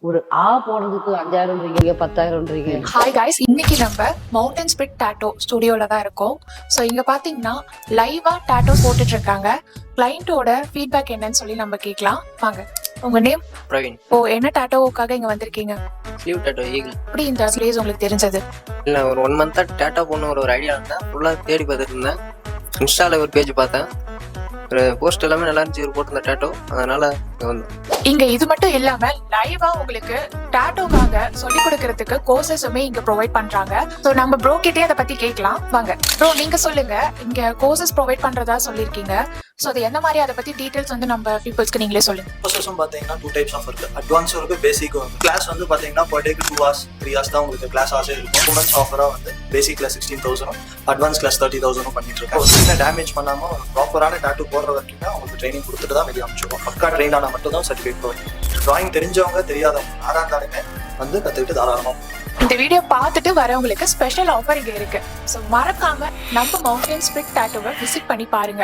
ஒரு போடுறதுக்கு 5000 10,000. Hi guys, இன்னைக்கு நம்ம மவுண்டன் ஸ்பிரிட் டாட்டோ ஸ்டுடியோல தான் இருக்கோம். ஸோ இங்க பாத்தீங்கன்னா லைவா டாட்டோஸ் போட்டுட்டு இருக்காங்க. கிளைண்டோட ஃபீட்பேக் என்னன்னு சொல்லி நம்ம கேட்கலாம். வாங்க, உங்க நேம்? பிரவீன். என்ன டாட்டோவுக்காக இங்க வந்திருக்கீங்க? Sleeve tattoo eagle. எப்படி இந்த பிளேஸ் உங்களுக்கு தெரிஞ்சது? இல்லை, ஒரு 1 மந்த்தா டாட்டோ போன ஒரு ஐடியா இருந்தேன். ஃபுல்லாக தேடி பார்த்துட்டு இருந்தேன். இன்ஸ்டாவில் ஒரு பேஜ் பார்த்தேன். ஒரு போஸ்ட் எல்லாமே நல்லா இருந்துச்சு, ஒரு போட்டிருந்த டாட்டோ. அதனால இங்கே வந்தேன். இங்க இது மட்டும் இல்லாம லைவா உங்களுக்கு டாட்டோக்காக சொல்லி கொடுக்கறதுக்கு கோர்சஸுமே இங்க ப்ரொவைட் பண்றாங்க. ஸோ நம்ம ப்ரோ கிட்டே அதை பத்தி கேட்கலாம். வாங்க ப்ரோ, நீங்க சொல்லுங்க, இங்க கோர்சஸ் ப்ரொவைட் பண்றதா சொல்லியிருக்கீங்க. ஸோ அது எந்த மாதிரி, அதை பத்தி டீடைல்ஸ் வந்து நம்ம பீப்புள்ஸ்க்கு நீங்களே சொல்லுங்க. கோர்சஸும் பார்த்தீங்கன்னா 2 டைப்ஸ் ஆஃப் இருக்கு. அட்வான்ஸும் இருக்கு, பேசிக்கும் இருக்கு. கிளாஸ் வந்து பார்த்தீங்கன்னா per day 2 hours 3 hours தான் உங்களுக்கு கிளாஸ் ஆசை இருக்கும். 2 months ஆஃபராக வந்து பேசிக் கிளாஸ் 16,000, அட்வான்ஸ் கிளாஸ் 30,000 பண்ணிட்டு இருக்கோம். சின்ன டேமேஜ் பண்ணாமல் ப்ராப்பரான டாட்டூ போடுற வரைக்கும் தான் உங்களுக்கு ட்ரைனிங் கொடுத்துட்டு தான் வெளியே அனுப்பிச்சிடுவோம். பக்கா ட்ரெயின் ஆனால் மட்டும் தான் சர்டிஃபிகேட் ப்ரொவைட். ட்ராயிங் தெரிஞ்சவங்க தெரியாதவங்க யாராக இருந்தாலுமே வந்து கற்றுக்கிட்டு தாராளமாக. இந்த வீடியோ பார்த்துட்டு வரவங்களுக்கு ஸ்பெஷல் ஆஃபர் இங்க இருக்கு. ஸோ மறக்காம நம்ம மவுண்டன் ஸ்பிரிட் டாட்டோவை விசிட் பண்ணி பாருங்க.